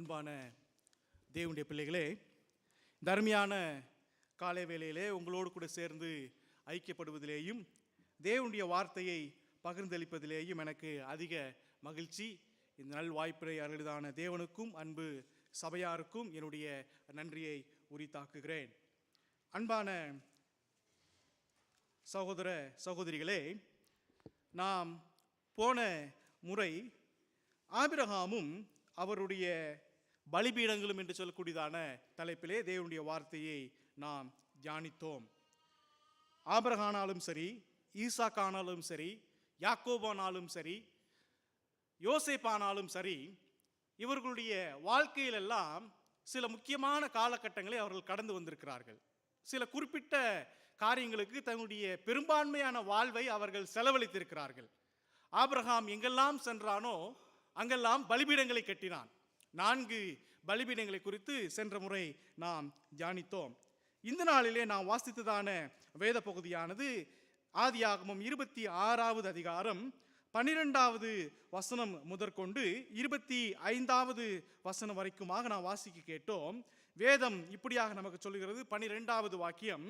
அன்பான தேவனுடைய பிள்ளைகளே, தர்மியான காலை வேளையிலே உங்களோடு கூட சேர்ந்து ஐக்கியப்படுவதிலேயும் தேவனுடைய வார்த்தையை பகிர்ந்தளிப்பதிலேயும் எனக்கு அதிக மகிழ்ச்சி. இந்த நல் வாய்ப்பை அருளிதான தேவனுக்கும் அன்பு சபையாருக்கும் என்னுடைய நன்றியை உரித்தாக்குகிறேன். அன்பான சகோதர சகோதரிகளே, நாம் போன முறை ஆபிரகாமும் அவருடைய பலிபீடங்களும் என்று சொல்லக்கூடியதான தலைப்பிலே தேவனுடைய வார்த்தையை நாம் தியானித்தோம். ஆபிரகானாலும் சரி, ஈசாக்கானாலும் சரி, யாக்கோபானாலும் சரி, யோசேப்பானாலும் சரி, இவர்களுடைய வாழ்க்கையிலெல்லாம் சில முக்கியமான காலகட்டங்களை அவர்கள் கடந்து வந்திருக்கிறார்கள். சில குறிப்பிட்ட காரியங்களுக்கு தன்னுடைய பெரும்பான்மையான வாழ்வை அவர்கள் செலவழித்திருக்கிறார்கள். ஆபிரகாம் எங்கெல்லாம் சென்றானோ அங்கெல்லாம் பலிபீடங்களை கட்டினான். 4 பலிபீடங்களை குறித்து சென்ற முறை நாம் தியானித்தோம். இந்த நாளிலே நாம் வாசித்ததான வேத பகுதியானது ஆதியாகமம் 26வது அதிகாரம் 12வது வசனம் முதற்கொண்டு 25வது வசனம் வரைக்குமாக நாம் வாசிக்க கேட்டோம். வேதம் இப்படியாக நமக்கு சொல்லுகிறது. 12வது வாக்கியம்,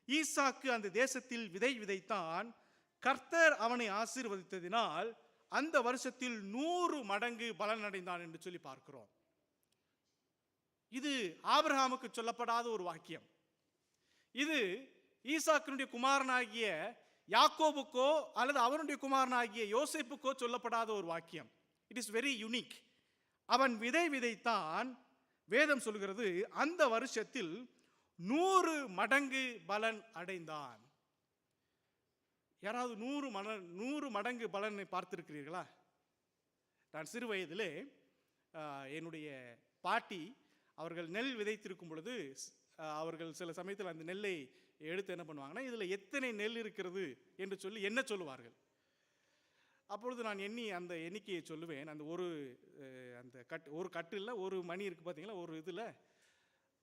ஈசாக்கு அந்த தேசத்தில் விதை விதைத்தான், கர்த்தர் அவனை ஆசீர்வதித்ததினால் அந்த வருஷத்தில் 100 மடங்கு பலன் அடைந்தான் என்று சொல்லி பார்க்கிறோம். இது ஆபிரகாமுக்கு சொல்லப்படாத ஒரு வாக்கியம். இது ஈசாக்கினுடைய குமாரனாகிய யாக்கோபுக்கோ அல்லது அவனுடைய குமாரனாகிய யோசேப்புக்கோ சொல்லப்படாத ஒரு வாக்கியம். It is very unique. அவன் விதை விதைத்தான், வேதம் சொல்கிறது அந்த வருஷத்தில் 100 மடங்கு பலன் அடைந்தான். யாராவது 100 மடங்கு பலனை பார்த்திருக்கிறீர்களா? நான் சிறு வயதிலே என்னுடைய பாட்டி அவர்கள் நெல் விதைத்திருக்கும் பொழுது அவர்கள் சில சமயத்தில் அந்த நெல்லை எடுத்து என்ன பண்ணுவாங்கன்னா, இதில் எத்தனை நெல் இருக்கிறது என்று சொல்லி என்ன சொல்லுவார்கள். அப்பொழுது நான் அந்த எண்ணிக்கையை சொல்லுவேன். அந்த ஒரு கட்டில் ஒரு மணி இருக்குது பார்த்தீங்களா, ஒரு இதில்.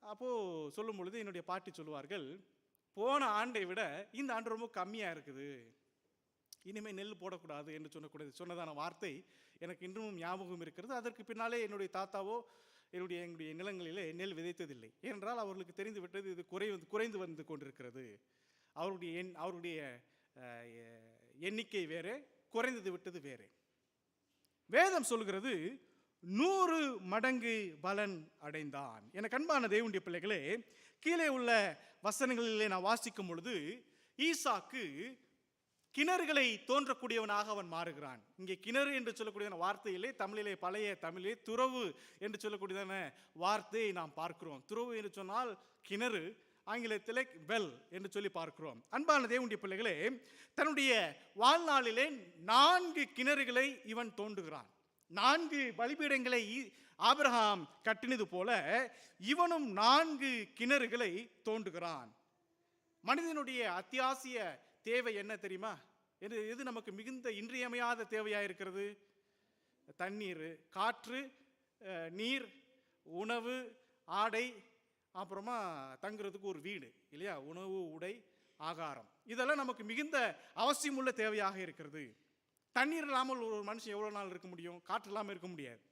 அப்போது சொல்லும் பொழுது என்னுடைய பாட்டி சொல்லுவார்கள், போன ஆண்டை விட இந்த ஆண்டு ரொம்ப கம்மியாக இருக்குது, இனிமேல் நெல் போடக்கூடாது என்று சொன்னதான வார்த்தை எனக்கு இன்னமும் ஞாபகம் இருக்கிறது. அதற்கு பின்னாலே என்னுடைய தாத்தாவோ எங்களுடைய நிலங்களிலே நெல் விதைத்ததில்லை. ஏனென்றால் அவர்களுக்கு தெரிந்து விட்டது இது குறைந்து வந்து கொண்டிருக்கிறது. அவருடைய எண்ணிக்கை வேறு, குறைந்து விட்டது வேறு. வேதம் சொல்கிறது 100 மடங்கு பலன் அடைந்தான். எனக்கு அன்பான தேவனுடைய பிள்ளைகளே, கீழே உள்ள வசனங்களிலே நான் வாசிக்கும் பொழுது ஈசாக்கு கிணறுகளை தோன்றக்கூடியவனாக அவன் மாறுகிறான். இங்கே கிணறு என்று சொல்லக்கூடியதான வார்த்தையிலே பழைய தமிழிலே துறவு என்று சொல்லக்கூடியதான வார்த்தையை நாம் பார்க்கிறோம். துறவு என்று சொன்னால் கிணறு, ஆங்கிலத்திலே வெல் என்று சொல்லி பார்க்கிறோம். அன்பான தேவனுடைய பிள்ளைகளே, தன்னுடைய வாழ்நாளிலே 4 கிணறுகளை இவன் தோண்டுகிறான். 4 பலிபீடங்களை ஆபிரகாம் கட்டினது போல இவனும் 4 கிணறுகளை தோண்டுகிறான். மனிதனுடைய அத்தியாவசிய தேவை என்ன தெரியுமா? எது நமக்கு மிகுந்த இன்றியமையாத தேவையாக இருக்கிறது? தண்ணீர், காற்று, நீர், உணவு, ஆடை, அப்புறமா தங்குறதுக்கு ஒரு வீடு இல்லையா? உணவு, உடை, ஆகாரம், இதெல்லாம் நமக்கு மிகுந்த அவசியமுள்ள தேவையாக இருக்கிறது. தண்ணீர் இல்லாமல் ஒரு மனுஷன் எவ்வளோ நாள் இருக்க முடியும்? காற்று இல்லாமல் இருக்க முடியாது.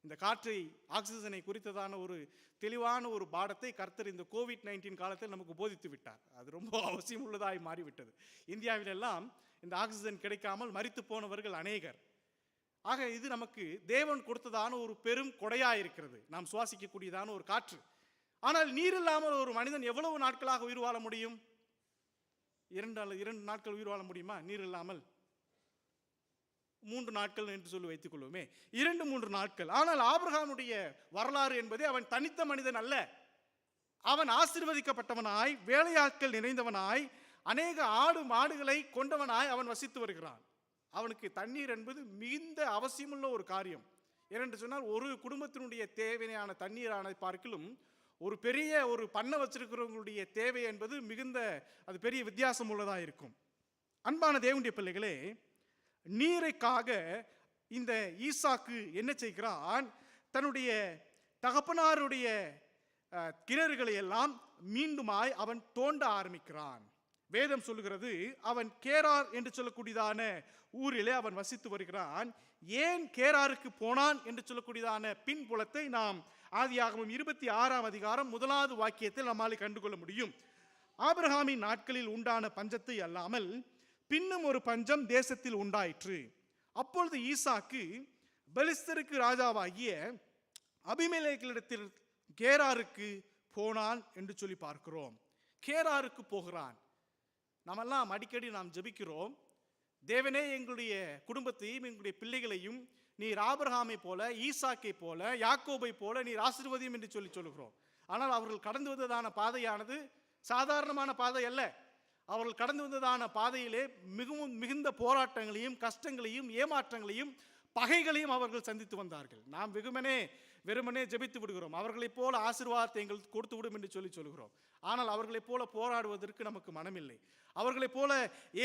இந்த காற்றை, ஆக்சிஜனை குறித்ததான ஒரு தெளிவான ஒரு பாடத்தை கர்த்தர் இந்த கோவிட்-19 காலத்தில் நமக்கு போதித்து விட்டார். அது ரொம்ப அவசியம் உள்ளதாய் மாறிவிட்டது. இந்தியாவிலெல்லாம் இந்த ஆக்சிஜன் கிடைக்காமல் மரித்து போனவர்கள் அநேகர். ஆக இது நமக்கு தேவன் கொடுத்ததான ஒரு பெரும் கொடையாக இருக்கிறது, நாம் சுவாசிக்கக்கூடியதான ஒரு காற்று. ஆனால் நீர் இல்லாமல் ஒரு மனிதன் எவ்வளவு நாட்களாக உயிர் வாழ முடியும்? 2 நாட்கள் உயிர் வாழ முடியுமா நீர் இல்லாமல்? 3 நாட்கள் என்று சொல்லி வைத்துக் கொள்வோமே, 2-3 நாட்கள். ஆனால் ஆபிரகாமுடைய வரலாறு என்பதே அவன் தனித்த மனிதன் அல்ல. அவன் ஆசீர்வதிக்கப்பட்டவனாய், வேலையாட்கள் நிறைந்தவனாய், அநேக ஆடு மாடுகளை கொண்டவனாய் அவன் வசித்து வருகிறான். அவனுக்கு தண்ணீர் என்பது மிகுந்த அவசியமுள்ள ஒரு காரியம். ஏனென்று சொன்னால் ஒரு குடும்பத்தினுடைய தேவையான தண்ணீரான பார்க்கிலும் ஒரு பெரிய ஒரு பண்ணை வச்சிருக்கிறவங்களுடைய தேவை என்பது அது பெரிய வித்தியாசம் உள்ளதாக இருக்கும். அன்பான தேவனுடைய பிள்ளைகளே, நீரைக்காக இந்த ஈசாக்கு என்ன செய்கிறான்? தன்னுடைய தகப்பனாருடைய கிணறுகளை எல்லாம் மீண்டுமாய் அவன் தோண்ட ஆரம்பிக்கிறான். வேதம் சொல்லுகிறது, அவன் கேரார் என்று சொல்லக்கூடியதான ஊரிலே அவன் வசித்து வருகிறான். ஏன் கேராருக்கு போனான் என்று சொல்லக்கூடியதான பின்புலத்தை நாம் ஆதியாகமம் 26ஆம் அதிகாரம் 1வது வாக்கியத்தில் நம்மால் கண்டுகொள்ள முடியும். ஆபிரகாமின் நாட்களில் உண்டான பஞ்சத்தை அல்லாமல் பின்னும் ஒரு பஞ்சம் தேசத்தில் உண்டாயிற்று. அப்பொழுது ஈசாக்கு பெலிஸ்தருக்கு ராஜாவாகிய அபிமெலேக்கிடத்தில் கேராருக்கு போனான் என்று சொல்லி பார்க்கிறோம். கேராருக்கு போகிறான். நாமெல்லாம் அடிக்கடி நாம் ஜெபிக்கிறோம், தேவனே எங்களுடைய குடும்பத்தையும் எங்களுடைய பிள்ளைகளையும் நீர் ஆபிரகாமை போல, ஈசாக்கை போல, யாக்கோபை போல நீர் ஆசீர்வதியும் என்று சொல்லி சொல்கிறோம். ஆனால் அவர்கள் கடந்து வந்ததான பாதையானது சாதாரணமான பாதை அல்ல. அவர்கள் கடந்து வந்ததான பாதையிலே மிகுந்த போராட்டங்களையும் கஷ்டங்களையும் ஏமாற்றங்களையும் பகைகளையும் அவர்கள் சந்தித்து வந்தார்கள். நாம் வெறுமனே ஜெபித்து விடுகிறோம், அவர்களைப் போல ஆசீர்வாதத்தை எங்களுக்கு கொடுத்து விடும் என்று சொல்லி சொல்கிறோம். ஆனால் அவர்களைப் போல போராடுவதற்கு நமக்கு மனமில்லை, அவர்களைப் போல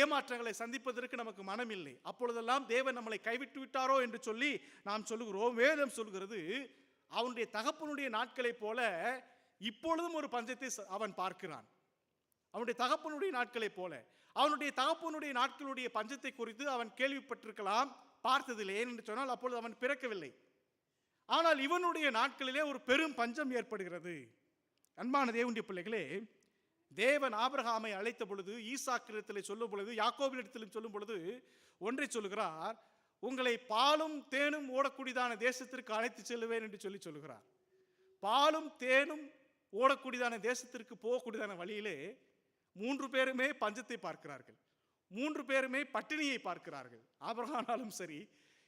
ஏமாற்றங்களை சந்திப்பதற்கு நமக்கு மனமில்லை. அப்பொழுதெல்லாம் தேவன் நம்மளை கைவிட்டு விட்டாரோ என்று சொல்லி நாம் சொல்லுகிறோம். வேதம் சொல்கிறது, அவனுடைய தகப்பனுடைய நாட்களைப் போல இப்பொழுதும் ஒரு பஞ்சத்தை அவன் பார்க்கிறான். அவனுடைய தகப்பனுடைய நாட்களைப் போல, அவனுடைய தகப்பனுடைய நாட்களுடைய பஞ்சத்தை குறித்து அவன் கேள்விப்பட்டிருக்கலாம், பார்த்ததில்லை. ஏன் என்று சொன்னால் அப்பொழுது அவன் பிறக்கவில்லை. ஆனால் இவனுடைய நாட்களிலே ஒரு பெரும் பஞ்சம் ஏற்படுகிறது. அன்பான தேவனுடைய பிள்ளைகளே, தேவன் ஆபிரகாமை அழைத்த பொழுது, ஈசாக்கிடத்திலே சொல்லும் பொழுது, யாக்கோபிடத்திலும் சொல்லும் பொழுது ஒன்றை சொல்லுகிறார், உங்களை பாலும் தேனும் ஓடக்கூடியதான தேசத்திற்கு அழைத்து செல்லுவேன் என்று சொல்லி சொல்லுகிறார். பாலும் தேனும் ஓடக்கூடியதான தேசத்திற்கு போகக்கூடியதான வழியிலே 3 பேருமே பஞ்சத்தை பார்க்கிறார்கள், 3 பேருமே பட்டினியை பார்க்கிறார்கள். ஆபிரகாமானாலும் சரி,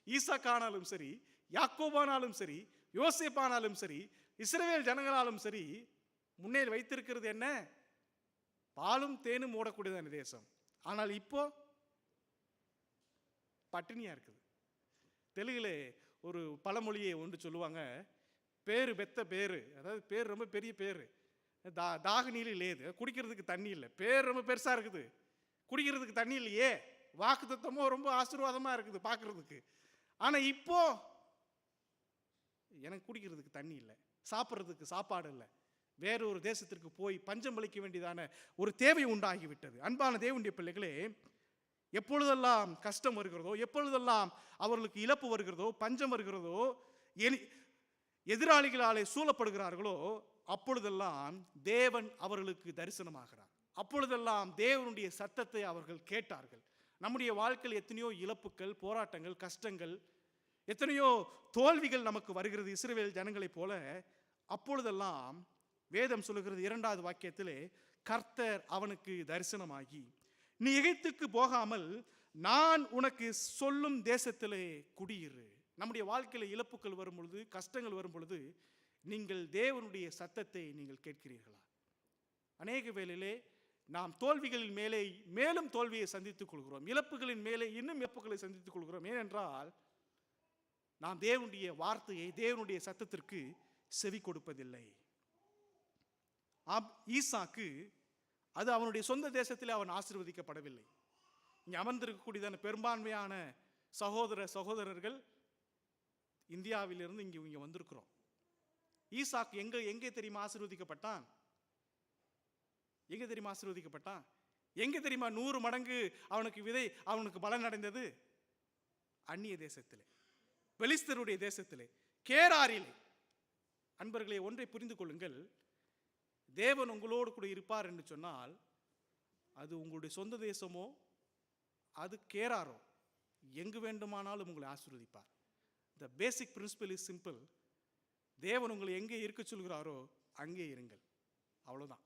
ஈசாக்கானாலும் சரி, யாக்கோபானாலும் சரி, யோசேப்பானாலும் சரி, இஸ்ரவேல் ஜனங்களாலும் சரி, முன்னே வைத்திருக்கிறது என்ன? பாலும் தேனும் ஓடக்கூடியதான தேசம். ஆனால் இப்போ பட்டினியா இருக்குது. தெலுங்குல ஒரு பழமொழியை ஒன்று சொல்லுவாங்க, பேரு பெத்த பேரு, அதாவது பேர் ரொம்ப பெரிய பேரு, தாக நீலி லேது, குடிக்கிறதுக்கு தண்ணி இல்லை. பேர் ரொம்ப பெருசா இருக்குது, குடிக்கிறதுக்கு தண்ணி இல்லையே. வாக்கு தத்துவமோ ரொம்ப ஆசீர்வாதமா இருக்குது பார்க்கறதுக்கு. ஆனா இப்போ எனக்கு குடிக்கிறதுக்கு தண்ணி இல்லை, சாப்பிட்றதுக்கு சாப்பாடு இல்லை, வேற ஒரு தேசத்திற்கு போய் பஞ்சம் அளிக்க வேண்டியதான ஒரு தேவை உண்டாகிவிட்டது. அன்பான தேவனுடைய பிள்ளைகளே, எப்பொழுதெல்லாம் கஷ்டம் வருகிறதோ, எப்பொழுதெல்லாம் அவர்களுக்கு இழப்பு வருகிறதோ, பஞ்சம் வருகிறதோ, எதிராளிகளாலே சூழப்படுகிறார்களோ, அப்பொழுதெல்லாம் தேவன் அவர்களுக்கு தரிசனமாகிறார். அப்பொழுதெல்லாம் தேவனுடைய சத்தத்தை அவர்கள் கேட்டார்கள். நம்முடைய வாழ்க்கையில் எத்தனையோ இழப்புகள், போராட்டங்கள், கஷ்டங்கள், எத்தனையோ தோல்விகள் நமக்கு வருகிறது இஸ்ரவேல் ஜனங்களைப் போல. அப்பொழுதெல்லாம் வேதம் சொல்லுகிறது 2வது வாக்கியத்திலே, கர்த்தர் அவனுக்கு தரிசனமாகி, நீ எகிப்துக்கு போகாமல் நான் உனக்கு சொல்லும் தேசத்திலே குடியிரு. நம்முடைய வாழ்க்கையில் இழப்புகள் வரும் பொழுது, கஷ்டங்கள் வரும் பொழுது நீங்கள் தேவனுடைய சத்தத்தை நீங்கள் கேட்கிறீர்களா? அநேக வேளையிலே நாம் தோல்விகளின் மேலே மேலும் தோல்வியை சந்தித்துக் கொள்கிறோம், இழப்புகளின் மேலே இன்னும் இழப்புகளை சந்தித்துக் கொள்கிறோம். ஏனென்றால் நாம் தேவனுடைய வார்த்தையை, தேவனுடைய சத்தத்திற்கு செவி கொடுப்பதில்லை. ஈசாக்கு அது அவனுடைய சொந்த தேசத்தில் அவன் ஆசீர்வதிக்கப்படவில்லை. இங்கே அமர்ந்திருக்கக்கூடியதான பெரும்பான்மையான சகோதரர்கள் இந்தியாவிலிருந்து இங்கே வந்திருக்கிறோம். ஈசாக்கு எங்கே தெரியுமா ஆசீர்வதிக்கப்பட்டான்? எங்கே தெரியுமா ஆசீர்வதிக்கப்பட்டான்? எங்கே தெரியுமா 100 மடங்கு அவனுக்கு பலன் அடைந்தது? அந்நிய தேசத்திலே, பெலிஸ்தருடைய தேசத்திலே, கேராரிலே. அன்பர்களே, ஒன்றை புரிந்து கொள்ளுங்கள், தேவன் உங்களோடு கூட இருப்பார் என்று சொன்னால் அது உங்களுடைய சொந்த தேசமோ அது கேராரோ, எங்கு வேண்டுமானாலும் உங்களை ஆசீர்வதிப்பார். த பேசிக் பிரின்சிபல் இஸ் சிம்பிள். தேவன் உங்களை எங்கே இருக்க சொல்கிறாரோ அங்கே இருங்கள், அவ்வளவுதான்.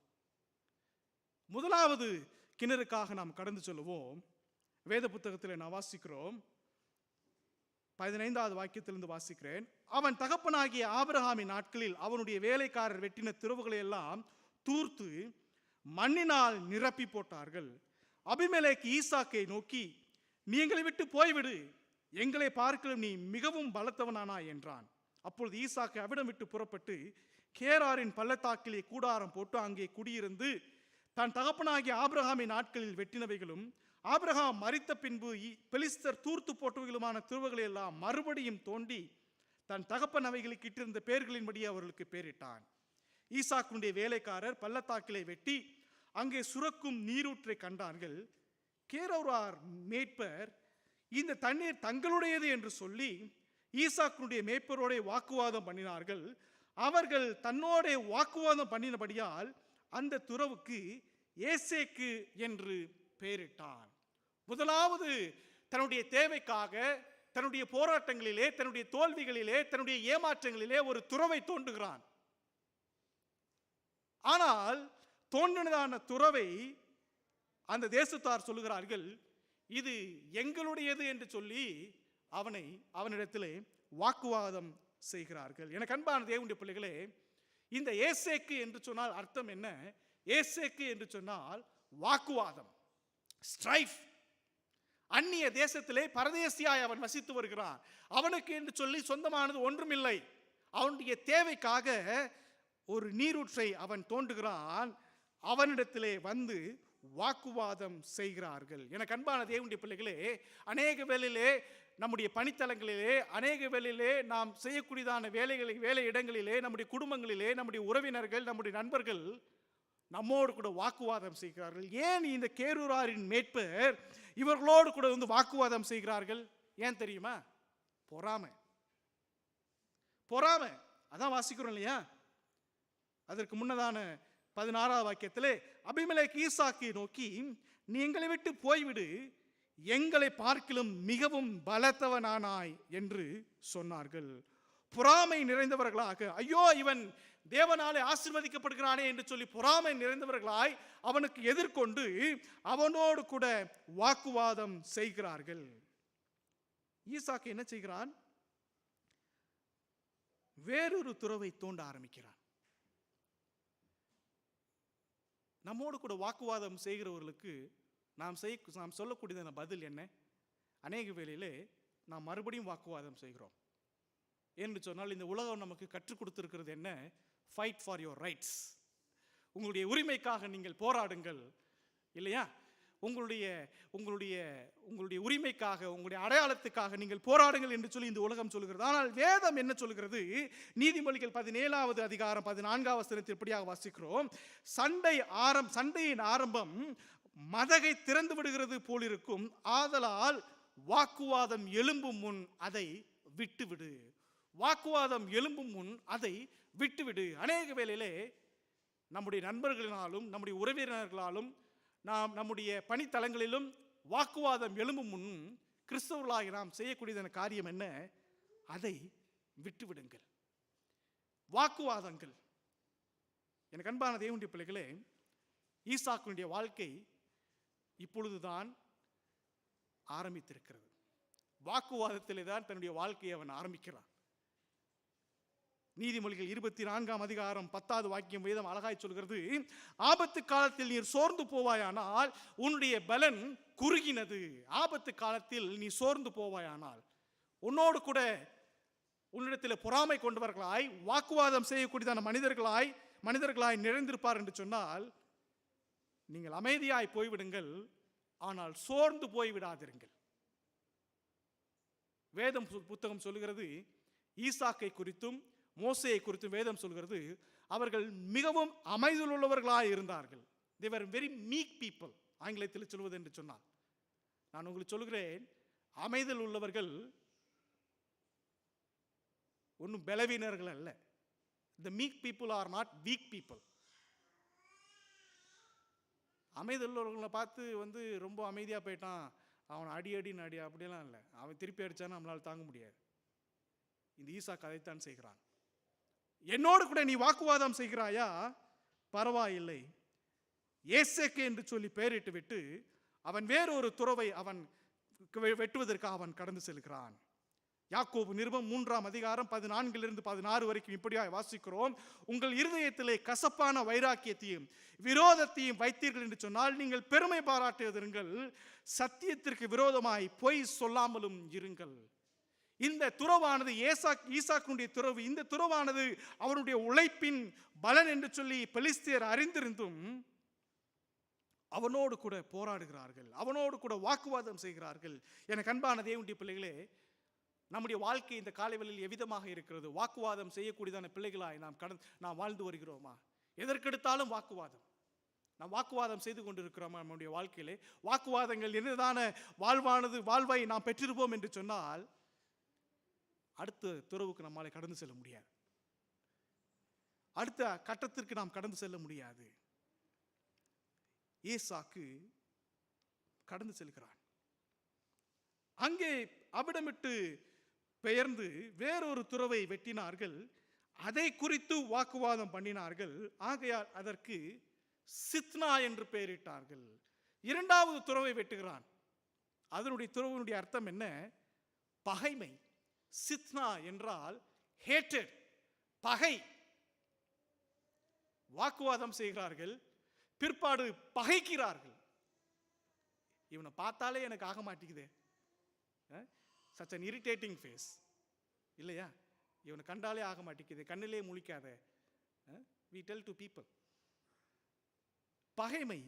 முதலாவது கிணறுக்காக நாம் கடந்து சொல்லுவோம். வேத புத்தகத்தில் நான் வாசிக்கிறோம், 15வது வாக்கியத்திலிருந்து வாசிக்கிறேன். அவன் தகப்பனாகிய ஆபிரகாமின் நாட்களில் அவனுடைய வேலைக்காரர் வெட்டின துறவுகளை எல்லாம் தூர்த்து மண்ணினால் நிரப்பி போட்டார்கள். அபிமெலேக்கு ஈசாக்கை நோக்கி, நீ எங்களை விட்டு போய்விடு, எங்களை பார்க்கலாம் நீ மிகவும் பலத்தவனானா என்றான். அப்பொழுது ஈசாக்கு அவிடம் விட்டு புறப்பட்டு கேராரின் பள்ளத்தாக்கிலே கூடாரம் போட்டு அங்கே குடியிருந்து தன் தகப்பனாகிய ஆபிரகாமின் நாட்களில் வெட்டினவைகளும் ஆபிரகாம் மரித்த பின்பு பெலிஸ்தர் தூர்த்து போட்டவைகளுமான துறவுகளை எல்லாம் மறுபடியும் தோண்டி தன் தகப்பன் அவைகளுக்கு இட்டிருந்த பெயர்களின்படி அவர்களுக்கு பெயரிட்டான். ஈசாக்குடைய வேலைக்காரர் பள்ளத்தாக்கிலே வெட்டி அங்கே சுரக்கும் நீரூற்றை கண்டார்கள். கேரோரார் மேய்ப்பர் இந்த தண்ணீர் தங்களுடையது என்று சொல்லி ஈசாக்குடைய மேய்ப்பரோட வாக்குவாதம் பண்ணினார்கள். அவர்கள் தன்னோட வாக்குவாதம் பண்ணினபடியால் அந்த துறவுக்கு ஏசேக்கு என்று பெயரிட்டான். முதலாவது தன்னுடைய தேவைக்காக, தன்னுடைய போராட்டங்களிலே, தன்னுடைய தோல்விகளிலே, தன்னுடைய ஏமாற்றங்களிலே ஒரு துறவை தோண்டுகிறான். ஆனால் தோன்றினதான துறவை அந்த தேசத்தார் சொல்லுகிறார்கள், இது எங்களுடையது என்று சொல்லி அவனிடத்திலே வாக்குவாதம் செய்கிறார்கள். எனக்கு அன்பான தேவனுடைய பிள்ளைகளே, இந்த ஏசேக்கு என்று சொன்னால் அர்த்தம் என்ன? ஏசேக்கு என்று சொன்னால் வாக்குவாதம், ஸ்ட்ரைஃப். அந்நிய தேசத்திலே பரதேசியாய் அவன் வசித்து வருகிறான். அவனுக்கு என்று சொல்லி சொந்தமானது ஒன்றுமில்லை. அவனுடைய தேவைக்காக ஒரு நீரூற்றை அவன் தோண்டுகிறான். அவனிடத்திலே வந்து வாக்குவாதம் செய்கிறார்கள். எனக்கு அன்பான தேவனுடைய பிள்ளைகளே, அநேக வேளையிலே நம்முடைய பணித்தலங்களிலே, அநேக வேளையிலே நாம் செய்யக்கூடியதான வேலை இடங்களிலே, நம்முடைய குடும்பங்களிலே, நம்முடைய உறவினர்கள், நம்முடைய நண்பர்கள் நம்மோடு கூட வாக்குவாதம் செய்கிறார்கள். ஏன் இந்த கேரூராரின் மேய்ப்பர் இவர்களோடு கூட வந்து வாக்குவாதம் செய்கிறார்கள்? ஏன் தெரியுமா? பொறாமை. அதான் வாசிக்கிறோம் இல்லையா? அதற்கு முன்னதான 16வது வாக்கியத்திலே அபிமெலேக்கு ஈசாக்கை நோக்கி, நீ எங்களை விட்டு போய்விடு, எங்களை பார்க்கிலும் மிகவும் பலத்தவனானாய் என்று சொன்னார்கள். பொறாமை நிறைந்தவர்களாக, ஐயோ இவன் தேவனாலே ஆசீர்வதிக்கப்படுகிறானே என்று சொல்லி பொறாமை நிறைந்தவர்களாய் அவனுக்கு எதிர்கொண்டு அவனோடு கூட வாக்குவாதம் செய்கிறார்கள். ஈசாக்கு என்ன செய்கிறான்? வேறொரு துறவை தோண்ட ஆரம்பிக்கிறான். நம்மோடு கூட வாக்குவாதம் செய்கிறவர்களுக்கு நாம் சொல்லக்கூடியதான பதில் என்ன? அநேக வேளையிலே நாம் மறுபடியும் வாக்குவாதம் செய்கிறோம். என்று சொன்னால் இந்த உலகம் நமக்கு கற்றுக் கொடுத்திருக்கிறது என்ன? Fight for your rights. உங்களுடைய உரிமைக்காக நீங்கள் போராடுங்கள், இல்லையா? உங்களுடைய உரிமைக்காக, உங்களுடைய அடையாளத்துக்காக நீங்கள் போராடுங்கள் என்று சொல்லி இந்த உலகம் சொல்கிறது. ஆனால் வேதம் என்ன சொல்கிறது? நீதிமொழிகள் 17வது அதிகாரம் 14வது வசனத்தில் இப்படியாக வாசிக்கிறோம், சண்டையின் ஆரம்பம் மதகை திறந்து விடுகிறது போலிருக்கும், ஆதலால் வாக்குவாதம் எழும்பும் முன் அதை விட்டுவிடு. வாக்குவாதம் எழும்பும் முன் அதை விட்டுவிடு. அநேக வேளையிலே நம்முடைய நண்பர்களினாலும் நம்முடைய உறவினர்களாலும் நம்முடைய பணித்தலங்களிலும் வாக்குவாதம் எழும்பும் முன் கிறிஸ்தவர்களாகி நாம் செய்யக்கூடியதான காரியம் என்ன? அதை விட்டுவிடுங்கள். வாக்குவாதங்கள். எனக்கு அன்பான தேவனுடைய பிள்ளைகளே, ஈசாக்குடைய வாழ்க்கை இப்பொழுதுதான் ஆரம்பித்திருக்கிறது. வாக்குவாதத்திலே தான் தன்னுடைய வாழ்க்கையை அவன் ஆரம்பிக்கிறான். நீதிமொழிகள் 24ஆம் அதிகாரம் 10வது வாக்கியம் வேதம் அழகாய் சொல்கிறது, ஆபத்து காலத்தில் நீர் சோர்ந்து போவாயானால் உன்னுடைய பலன் குறுகினது. ஆபத்து காலத்தில் நீ சோர்ந்து போவாயானால், உன்னோடு கூட உன்னிடத்தில் பொறாமை கொண்டவர்களாய் வாக்குவாதம் செய்யக்கூடியதான மனிதர்களாய் நிறைந்திருப்பார் என்று சொன்னால் நீங்கள் அமைதியாய் போய்விடுங்கள், ஆனால் சோர்ந்து போய்விடாதிருங்கள். வேதம் புத்தகம் சொல்லுகிறது, ஈசாக்கை குறித்தும் மோசேயை குறித்தும் வேதம் சொல்கிறது, அவர்கள் மிகவும் அமைதியில் உள்ளவர்களாக இருந்தார்கள். they were very meek people. ஆங்கிலத்தில் சொல்வது என்று சொன்னால், நான் உங்களுக்கு சொல்கிறேன், அமைதியில் உள்ளவர்கள் ஒன்றும் பலவீனர்கள் அல்ல. the meek people are not weak people. அமைதியில் உள்ளவர்களை பார்த்து வந்து ரொம்ப அமைதியாக போயிட்டான், அவன் அடி அப்படியெல்லாம் இல்லை. அவன் திருப்பி அடித்தான்னு நம்மளால் தாங்க முடியாது. இந்த ஈசாக்கு அதைத்தான் செய்கிறான். என்னோடு கூட நீ வாக்குவாதம் செய்கிறாயா? பரவாயில்லை, ஏசேக்கு என்று சொல்லி பெயரிட்டு விட்டு அவன் வேறொரு துறவை அவன் வெட்டுவதற்கு அவன் கடந்து செல்கிறான். யாக்கோபு நிருபம் 3ஆம் அதிகாரம் 14லிருந்து 16 வரைக்கும் இப்படியாக வாசிக்கிறோம், உங்கள் இருதயத்திலே கசப்பான வைராக்கியத்தையும் விரோதத்தையும் வைத்தீர்கள் என்று சொன்னால் நீங்கள் பெருமை பாராட்டுவதீர்கள், சத்தியத்திற்கு விரோதமாய் பொய் சொல்லாமலும் இருங்கள். இந்த துறவானது ஈசாக்குடைய துறவு, இந்த துறவானது அவனுடைய உழைப்பின் பலன் என்று சொல்லி பெலிஸ்தியர் அறிந்திருந்தும் அவனோடு கூட போராடுகிறார்கள், அவனோடு கூட வாக்குவாதம் செய்கிறார்கள். எனக்கு அன்பான தேவனுடைய பிள்ளைகளே, நம்முடைய வாழ்க்கை இந்த காலைவெளியில் எவ்விதமாக இருக்கிறது? வாக்குவாதம் செய்யக்கூடியதான பிள்ளைகளாய் நாம் வாழ்ந்து வருகிறோமா? எதற்கெடுத்தாலும் வாக்குவாதம். நாம் வாக்குவாதம் செய்து கொண்டிருக்கிறோம் நம்முடைய வாழ்க்கையிலே. வாக்குவாதங்கள் என்னதான வாழ்வை நாம் பெற்றிருப்போம் என்று சொன்னால் அடுத்த துறவுக்கு நம்மால் கடந்து செல்ல முடியாது. அடுத்த கட்டத்திற்கு நாம் கடந்து செல்ல முடியாது. ஈசாக்கு கடந்து செல்கிறான். அங்கே அவிடமிட்டு பெயர்ந்து வேறொரு துறவை வெட்டினார்கள். அதை குறித்து வாக்குவாதம் பண்ணினார்கள். ஆகையால் அதற்கு சித்னா என்று பெயரிட்டார்கள். இரண்டாவது துறவை வெட்டுகிறான். அதனுடைய துறவினுடைய அர்த்தம் என்ன? பகைமை. சித்னா என்றால் ஹேட்டட், பகை. வாக்குவாதம் செய்கிறார்கள், பிற்பாடு பகைக்கிறார்கள். இவனை பார்த்தாலே எனக்கு ஆக மாட்டேங்குதே, such an irritating face இல்லையா? இவனை கண்டாலே ஆக மாட்டேங்குது, கண்ணிலே முழிக்காத, we tell to people. பகைமை.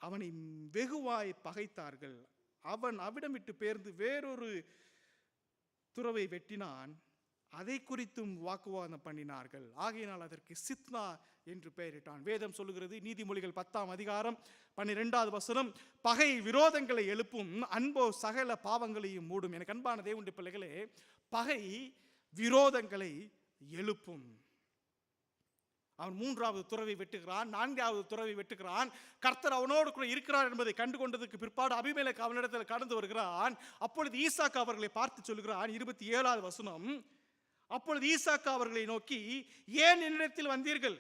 அவனை வெகுவாய் பகைத்தார்கள். அவன் அவிடமிட்டு பெயர்ந்து வேறொரு துறவை வெட்டினான். அதை குறித்தும் வாக்குவாதம் பண்ணினார்கள். ஆகையினால் அதற்கு சித்னா என்று பெயரிட்டான். வேதம் சொல்லுகிறது, நீதிமொழிகள் 10ஆம் அதிகாரம் 12வது வசனம், பகை விரோதங்களை எழுப்பும், அன்போ சகல பாவங்களையும் மூடும். எனக்கு அன்பான தேவனுடைய பிள்ளைகளே, பகை விரோதங்களை எழுப்பும். அவன் 3வது துறவை வெட்டுகிறான், 4வது துறவை வெட்டுகிறான். கர்த்தர் அவனோடு கூட இருக்கிறார் என்பதை கண்டு கொண்டதுக்கு பிற்பாடு அபிமெலேக்கு அவனிடத்தில் கடந்து வருகிறான். அப்பொழுது ஈசாக்கு அவர்களை பார்த்து சொல்கிறான், 27வது வசனம், அப்பொழுது ஈசாக்கு அவர்களை நோக்கி, ஏன் என்னிடத்தில் வந்தீர்கள்?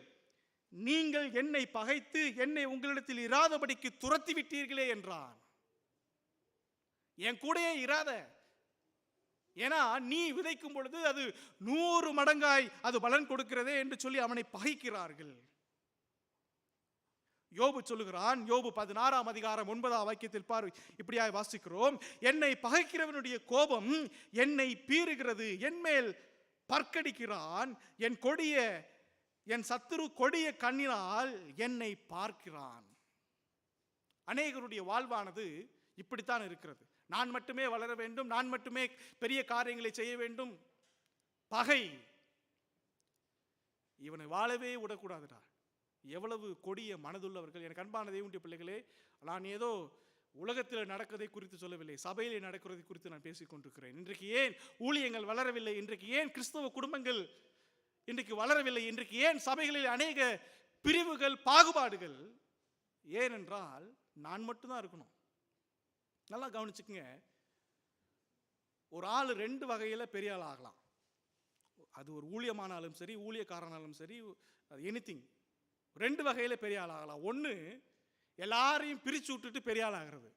நீங்கள் என்னை பகைத்து என்னை உங்களிடத்தில் இராதபடிக்கு துரத்தி விட்டீர்களே என்றான். என் கூடயே இராத, ஏன்னா நீ விதைக்கும் பொழுது அது 100 மடங்காய் அது பலன் கொடுக்கிறதே என்று சொல்லி அவனை பகைக்கிறார்கள். யோபு சொல்லுகிறான், யோபு 16ஆம் அதிகாரம் 9ஆம் வாக்கியத்தில் பாரு, இப்படியாய் வாசிக்கிறோம், என்னை பகைக்கிறவனுடைய கோபம் என்னை பீறுகிறது, என் மேல் பற்கடிக்கிறான், என் சத்துரு கொடிய கண்ணினால் என்னை பார்க்கிறான். அநேகருடைய வாழ்வானது இப்படித்தான் இருக்கிறது. நான் மட்டுமே வளர வேண்டும், நான் மட்டுமே பெரிய காரியங்களை செய்ய வேண்டும். பகை. இவனை வாழவே விடக்கூடாதுடா. எவ்வளவு கொடிய மனதுள்ளவர்கள். எனக்கு அன்பான தேவனுடைய பிள்ளைகளே, நான் ஏதோ உலகத்தில் நடக்கிறதை குறித்து சொல்லவில்லை, சபையிலே நடக்கிறதை குறித்து நான் பேசிக் கொண்டிருக்கிறேன். இன்றைக்கு ஏன் ஊழியங்கள் வளரவில்லை? இன்றைக்கு ஏன் கிறிஸ்தவ குடும்பங்கள் இன்றைக்கு வளரவில்லை? இன்றைக்கு ஏன் சபைகளில் அநேக பிரிவுகள், பாகுபாடுகள்? ஏனென்றால் நான் மட்டும்தான் இருக்கணும். நல்லா கவனிச்சுக்குங்க, ஒரு ஆள் 2 வகையில் பெரிய ஆள் ஆகலாம். அது ஒரு ஊழியமானாலும் சரி, ஊழியக்காரனாலும் சரி, எனிதிங் 2 வகையில் பெரிய ஆள் ஆகலாம். ஒன்று, எல்லாரையும் பிரித்து விட்டுட்டு பெரிய ஆள் ஆகிறது.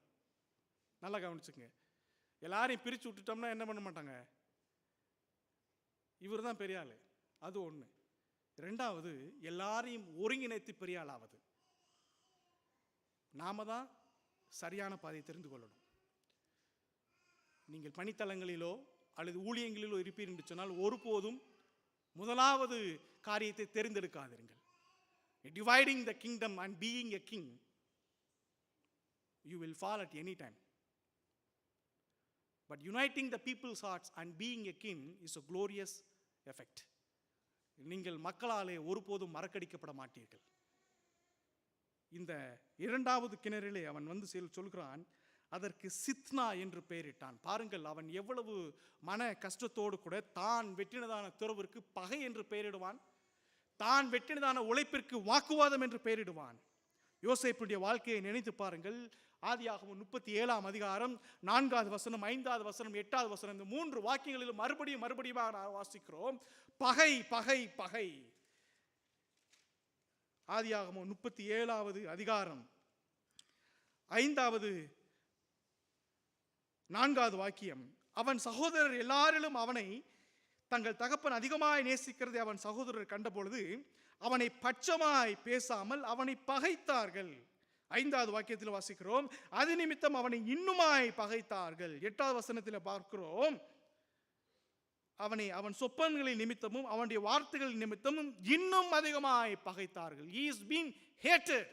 நல்லா கவனிச்சுங்க, எல்லாரையும் பிரித்து விட்டுட்டோம்னா என்ன பண்ண மாட்டாங்க, இவர் தான் பெரிய ஆள். அது ஒன்று. 2வது, எல்லாரையும் ஒருங்கிணைத்து பெரிய ஆள் ஆவது. நாம தான் சரியான பாதையை தெரிந்து கொள்ளணும். நீங்கள் பணித்தளங்களிலோ அல்லது ஊழியங்களிலோ இருப்பீர் என்று சொன்னால் ஒருபோதும் முதலாவது காரியத்தை தெரிந்தெடுக்காதீர்கள். Dividing the kingdom and being a king, you will fall at any time. But uniting the people's hearts and being a king is a glorious effect. நீங்கள் மக்களாலே ஒருபோதும் மறக்கடிக்கப்பட மாட்டீர்கள். இந்த 2வது கிணறிலே அவன் வந்து சொல்கிறான், அதற்கு சித்னா என்று பெயரிட்டான். பாருங்கள், அவன் எவ்வளவு மன கஷ்டத்தோடு கூட தான் வெட்டினதான துறவிற்கு பகை என்று பெயரிடுவான், தான் வெட்டினதான உழைப்பிற்கு வாக்குவாதம் என்று பெயரிடுவான். யோசேப்புடைய வாழ்க்கையை நினைத்து பாருங்கள். ஆதியாகமம் 37ஆம் அதிகாரம் 4வது வசனம், 5வது வசனம், 8வது வசனம், இந்த 3 வாக்கியங்களிலும் மறுபடியும் வாசிக்கிறோம், பகை பகை பகை. ஆதியாகமம் 37வது அதிகாரம் 5வது 4வது வாக்கியம், அவன் சகோதரர் எல்லாரிலும் அவனை தங்கள் தகப்பன் அதிகமாய் நேசிக்கிறதை அவன் சகோதரர் கண்டபொழுது அவனை பட்சமாய் பேசாமல் அவனை பகைத்தார்கள். 5வது வாக்கியத்தில் வாசிக்கிறோம், அது நிமித்தம் அவனை இன்னுமாய் பகைத்தார்கள். 8வது வசனத்தில் பார்க்கிறோம், அவன் சொப்பன்களின் நிமித்தமும் அவனுடைய வார்த்தைகளின் நிமித்தமும் இன்னும் அதிகமாய் பகைத்தார்கள். He is being hated.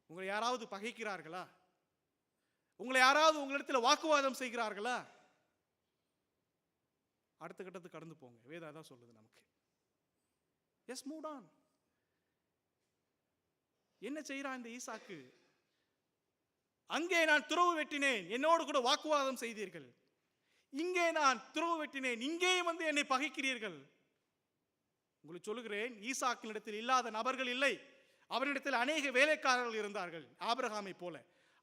உங்களை யாராவது பகைக்கிறார்களா? உங்களை யாராவது உங்களிடத்தில் வாக்குவாதம் செய்கிறார்களா? அடுத்த கட்டத்துக்கு கடந்து போங்க. வேதம் அதான் சொல்லுது நமக்கு. Yes, move on. என்ன செய்யறான் இந்த ஈசாக்கு? அங்கே நான் துறவு வெட்டினேன், என்னோடு கூட வாக்குவாதம் செய்தீர்கள். இங்கே நான் துறவு வெட்டினேன், இங்கேயும் வந்து என்னை பகைக்கிறீர்கள். உங்களுக்கு சொல்லுகிறேன், ஈசாக்கினிடத்தில் இல்லாத நபர்கள் இல்லை. அவனிடத்தில் அநேக வேலைக்காரர்கள் இருந்தார்கள், ஆபிரகாமை போல.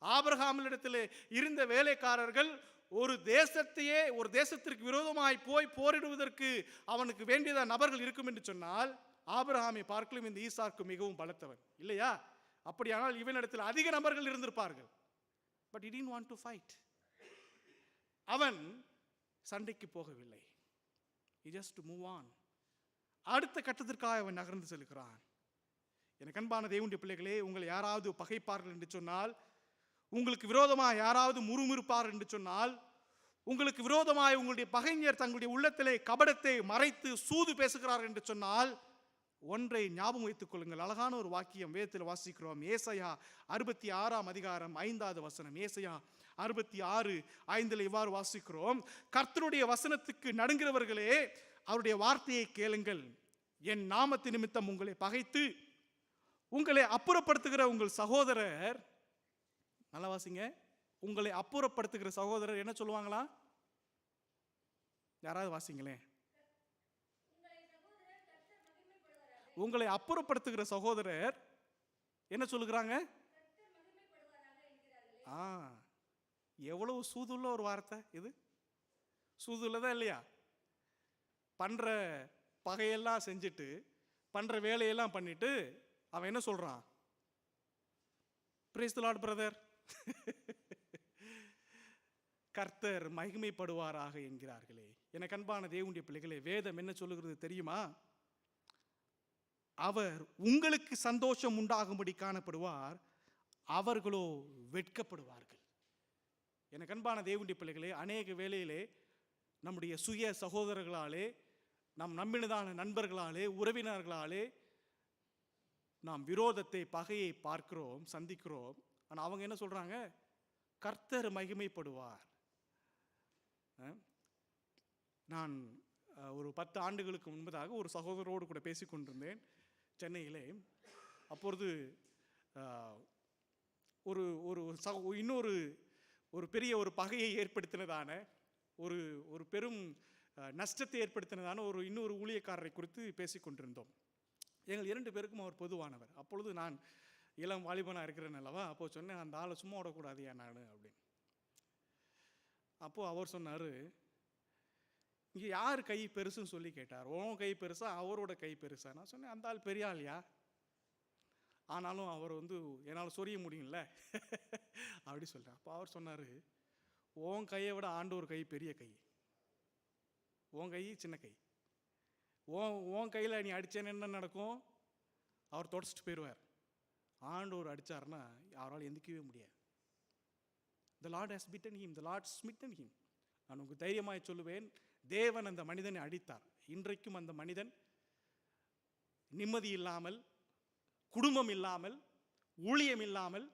ஆபிரகாமினிடத்தில் இருந்த வேலைக்காரர்கள் ஒரு தேசத்தையே, ஒரு தேசத்திற்கு விரோதமாய் போய் போரிடுவதற்கு அவனுக்கு வேண்டியத நபர்கள் இருக்கும் என்று சொன்னால், ஆபிரகாமை பார்க்கலும் இந்த ஈசாக்கு மிகவும் பலத்தவன் இல்லையா? அப்படியானால் இவனிடத்தில் அதிக நபர்கள் இருந்திருப்பார்கள். But he didn't want to fight. அவன் சண்டைக்கு போகவில்லை. he just move on. அடுத்த கட்டத்திற்காக அவன் நகர்ந்து செல்கிறான். எனக்கு அன்பான தேவனுடைய பிள்ளைகளே, உங்களை யாராவது பகைப்பார்கள் என்று சொன்னால், உங்களுக்கு விரோதமாக யாராவது முறுமுறுப்பார் என்று சொன்னால், உங்களுக்கு விரோதமாய் உங்களுடைய பகைஞர் தங்களுடைய உள்ளத்திலே கபடத்தை மறைத்து சூது பேசுகிறார் என்று சொன்னால், ஒன்றை ஞாபகம் வைத்துக் கொள்ளுங்கள். அழகான ஒரு வாக்கியம் வேதத்தில் வாசிக்கிறோம். ஏசாயா 66 அதிகாரம் 5வது வசனம். ஏசாயா 66:5 இவ்வாறு வாசிக்கிறோம். கர்த்தருடைய வசனத்துக்கு நடுங்கிறவர்களே, அவருடைய வார்த்தையை கேளுங்கள். என் நாமத்து நிமித்தம் உங்களை பகைத்து உங்களை அப்புறப்படுத்துகிற உங்கள் சகோதரர், நல்லா வாசிங்க, உங்களை அப்புறப்படுத்துகிற சகோதரர் என்ன சொல்லுவாங்களா? யாராவது வாசிங்களேன். உங்களை அப்புறப்படுத்துகிற சகோதரர் என்ன சொல்லுகிறாங்க? எவ்வளவு சூதுள்ள ஒரு வார்த்தை இது. சூதுள்ளதா இல்லையா? பண்ற பகையெல்லாம் செஞ்சுட்டு, பண்ற வேலையெல்லாம் பண்ணிட்டு அவன் என்ன சொல்றான்? Praise the Lord brother. கர்த்தர் மகிமைப்படுவாராக என்கிறார்களே. எனக்கு அன்பான தேவனுடைய பிள்ளைகளே, வேதம் என்ன சொல்லுகிறது தெரியுமா? அவர் உங்களுக்கு சந்தோஷம் உண்டாகும்படி காணப்படுவார், அவர்களோ வெட்கப்படுவார்கள். எனக்கு அன்பான தேவனுடைய பிள்ளைகளே, அநேக வேளையிலே நம்முடைய சுய சகோதரர்களாலே, நாம் நம்பினதான நண்பர்களாலே, உறவினர்களாலே நாம் விரோதத்தை, பகையை பார்க்கிறோம், சந்திக்கிறோம். ஆனால் அவங்க என்ன சொல்றாங்க? கர்த்தர் மகிமைப்படுவார். நான் ஒரு 10 ஆண்டுகளுக்கு முன்பதாக ஒரு சகோதரோடு கூட பேசி கொண்டிருந்தேன் சென்னையிலே. அப்பொழுது ஒரு இன்னொரு ஒரு பெரிய ஒரு பகையை ஏற்படுத்தினதான, ஒரு பெரும் நஷ்டத்தை ஏற்படுத்தினதான இன்னொரு ஊழியக்காரரை குறித்து பேசி கொண்டிருந்தோம். எங்கள் 2 பேருக்கும் அவர் பொதுவானவர். அப்பொழுது நான் இளம் வாலிபனாக இருக்கிறேன் அல்லவா, அப்போ சொன்னேன், அந்த ஆளை சும்மா விடக்கூடாதியா நான் அப்படின்னு. அப்போது அவர் சொன்னார், இங்கே யார் கை பெருசுன்னு சொல்லி கேட்டார். உன் கை பெருசா அவரோட கை பெருசா? நான் சொன்னேன், அந்த ஆள் பெரிய ஆளியா, ஆனாலும் அவர் என்னால் சொரிய முடியும்ல அப்படி சொல்கிறேன். அப்போ அவர் சொன்னார், உன் கையை விட ஆண்டவர் கை பெரிய கை, உன் கை சின்ன கை. உன் கையில் நீ அடித்தேன்னு என்ன நடக்கும்? அவர் தொடச்சிட்டு போயிடுவார். ஆண்டவர் அடித்தார்னா அவரால் எந்திக்கவே முடியாது. The Lord has bitten him, the Lord smitten him. நான் உங்களுக்கு தைரியமாய் சொல்லுவேன், தேவன் அந்த மனிதனை அடித்தார். இன்றைக்கும் அந்த மனிதன் நிம்மதி இல்லாமல், குடும்பம் இல்லாமல், ஊழியம் இல்லாமல்,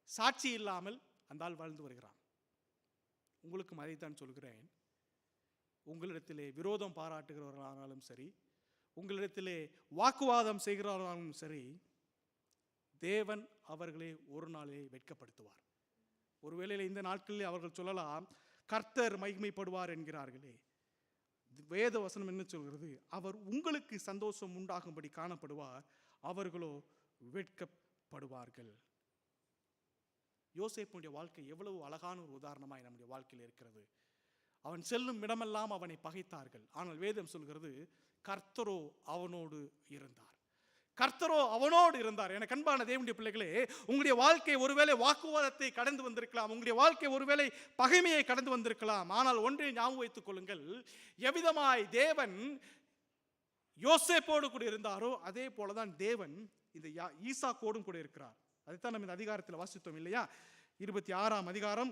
சாட்சி இல்லாமல் அந்த ஆள் வாழ்ந்து வருகிறான். உங்களுக்கும் அதைத்தான் சொல்கிறேன். உங்களிடத்திலே விரோதம் பாராட்டுகிறவர்களானாலும் சரி, உங்களிடத்திலே வாக்குவாதம் செய்கிறவர்களாலும் சரி, தேவன் அவர்களை ஒரு நாளே வெட்கப்படுத்துவார். ஒருவேளை இந்த நாட்களில் அவர்கள் சொல்லலாம், கர்த்தர் மகிமைப்படுவார் என்கிறார்களே. வேத வசனம் என்ன சொல்கிறது? அவர் உங்களுக்கு சந்தோஷம் உண்டாகும்படி காணப்படுவார், அவர்களோ வெட்கப்படுவார்கள். யோசேப்புடைய வாழ்க்கை எவ்வளவு அழகான ஒரு உதாரணமாய் நம்முடைய வாழ்க்கையில் இருக்கிறது. அவன் செல்லும் இடமெல்லாம் அவனை பகைத்தார்கள். ஆனால் வேதம் சொல்கிறது, கர்த்தரோ அவனோடு இருந்தார். கர்த்தரோ அவனோடு இருந்தார். எனக்கு அன்பான தேவனுடைய பிள்ளைகளே, உங்களுடைய வாழ்க்கை ஒருவேளை வாக்குவாதத்தை கடந்து வந்திருக்கலாம், உங்களுடைய வாழ்க்கை ஒருவேளை பகைமையை கடந்து வந்திருக்கலாம். ஆனால் ஒன்றை ஞாபகம் வைத்துக் கொள்ளுங்கள், எவ்விதமாய் தேவன் யோசேப்போடு கூட இருந்தாரோ அதே போலதான் தேவன் இந்த ஈசாக்கோடும் கூட இருக்கிறார். அதைத்தான் நம்ம இந்த அதிகாரத்தில் வாசித்தோம் இல்லையா? 26 அதிகாரம்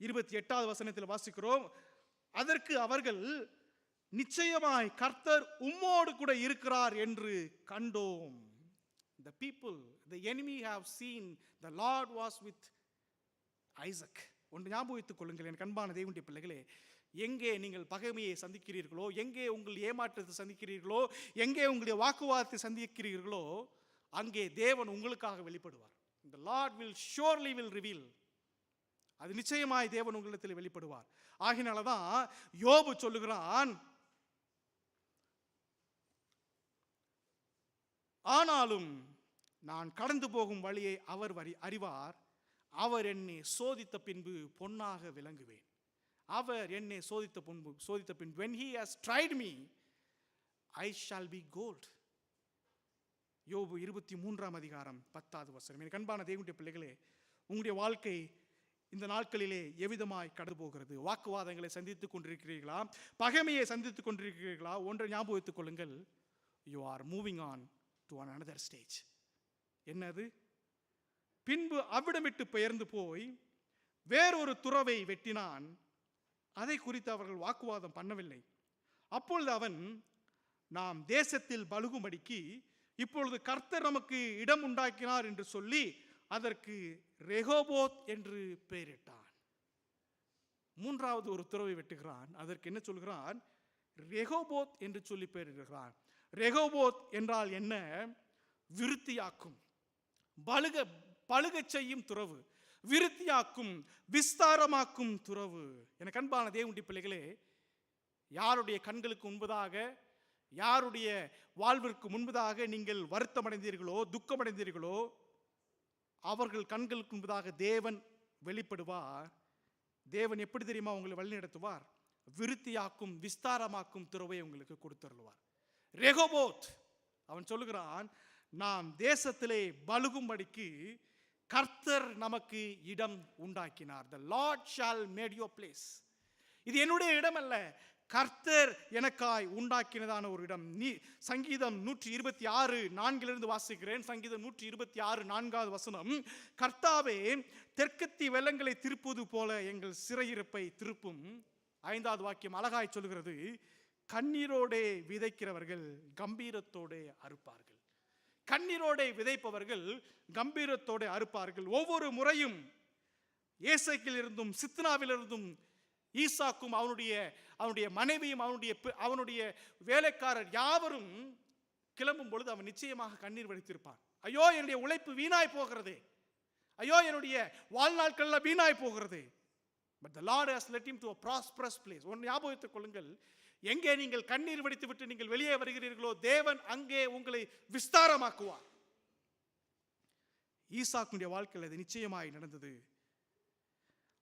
28வது வசனத்தில் வாசிக்கிறோம். அதற்கு அவர்கள், நிச்சயமாய் கர்த்தர் உம்மோடு கூட இருக்கிறார் என்று கண்டோம். The people, the enemy have seen the Lord was with Isaac. ஒன்று ஞாபகம் வைத்துக் கொள்ளுங்கள் என் அன்பான தேவனுடைய பிள்ளைகளே, எங்கே நீங்கள் பகைமையை சந்திக்கிறீர்களோ, எங்கே உங்கள் ஏமாற்றத்தை சந்திக்கிறீர்களோ, எங்கே உங்களுடைய வாக்குவாதத்தை சந்திக்கிறீர்களோ, அங்கே தேவன் உங்களுக்காக வெளிப்படுவார். The Lord will surely will reveal. அது நிச்சயமாய் தேவன் உங்களிடத்தில் வெளிப்படுவார். ஆகினாலதான் யோபு சொல்லுகிறான், ஆனாலும் நான் கடந்து போகும் வழியை அவர் அறிவார், அவர் என்னை சோதித்த பின்பு பொன்னாக விளங்குவேன். அவர் என்னை சோதித்த பின்பு when he has tried me I shall be gold. யோபு 23 அதிகாரம் 10வது வசனம். என் அன்பான தேவனுடைய பிள்ளைகளே, உங்களுடைய வாழ்க்கை இந்த நாட்களிலே எவ்விதமாய் கடந்து போகிறது? வாக்குவாதங்களை சந்தித்துக் கொண்டிருக்கிறீர்களா? பகைமையை சந்தித்துக் கொண்டிருக்கிறீர்களா? ஒன்றை ஞாபகத்துக் கொள்ளுங்கள், you are moving on to another stage. என்னது? பின்பு அவ்விடமிட்டு பெயர்ந்து போய் வேறொரு துறவை வெட்டினான். அதை குறித்து அவர்கள் வாக்குவாதம் பண்ணவில்லை. அப்பொழுது அவன், நாம் தேசத்தில் பலுகும்படிக்கு இப்பொழுது கர்த்தர் நமக்கு இடம் உண்டாக்கினார் என்று சொல்லி அதற்கு ரெகோபோத் என்று பெயரிட்டான். மூன்றாவது ஒரு துறவை வெட்டுகிறான். அதற்கு என்ன சொல்கிறான்? ரெகோபோத் என்று சொல்லி பெயரிடுகிறான். ரெகோபோத் என்றால் என்ன? விருத்தியாக்கும், பழுகச் செய்யும் துறவு, விருத்தியாக்கும், விஸ்தாரமாக்கும் துறவு. எனக்கு அன்பான தேவனுடைய பிள்ளைகளே, யாருடைய கண்களுக்கு முன்பதாக, யாருடைய வாழ்விற்கு முன்பதாக நீங்கள் வருத்தமடைந்தீர்களோ, துக்கமடைந்தீர்களோ, அவர்கள் கண்களுக்கு முன்பதாக தேவன் வெளிப்படுவார். தேவன் எப்படி தெரியுமா உங்களை வழிநடத்துவார்? விருத்தியாக்கும், விஸ்தாரமாக்கும் துறவை உங்களுக்கு கொடுத்தருள்வார். ரெகோபோத், அவன் சொல்லுகிறான், நாம் தேசத்திலே பலுகும்படிக்கு கர்த்தர் நமக்கு இடம் உண்டாக்கினார். The Lord shall made your place. இது என்னுடைய இடம் அல்ல, கர்த்தர் எனக்காய் உண்டாக்கினதான ஒரு இடம். சங்கீதம் 126:4 வாசிக்கிறேன். சங்கீதம் 126:4 வசனம், கர்த்தாவே தெற்கத்தி வெள்ளங்களை திருப்புவது போல எங்கள் சிறையிருப்பை திருப்பும். 5வது வாக்கியம் அழகாய் சொல்கிறது, கண்ணீரோடே விதைக்கிறவர்கள் கம்பீரத்தோடே அறுப்பார்கள். கண்ணீரோடே விதைப்பவர்கள் கம்பீரத்தோடே அறுப்பார்கள். ஒவ்வொரு முறையும் ஏசேக்கிலிருந்தும் சித்னாவிலிருந்தும் ஈசாக்கும் அவனுடைய மனைவியும் அவனுடைய வேலைக்காரர் யாவரும் கிளம்பும் பொழுது அவன் நிச்சயமாக கண்ணீர் வடித்திருப்பான். ஐயோ, என்னுடைய உழைப்பு வீணாய் போகிறது, ஐயோ என்னுடைய வாழ்நாட்கள் வீணாய் போகிறது. But the Lord has led him to a prosperous place. ஒன்று ஞாபகத்துக் கொள்ளுங்கள், எங்கே நீங்கள் கண்ணீர் வடித்து விட்டு நீங்கள் வெளியே வருகிறீர்களோ, தேவன் அங்கே உங்களை விஸ்தாரமாக்குவார். ஈசாக்குடைய வாழ்க்கையில் அது நிச்சயமாய் நடந்தது.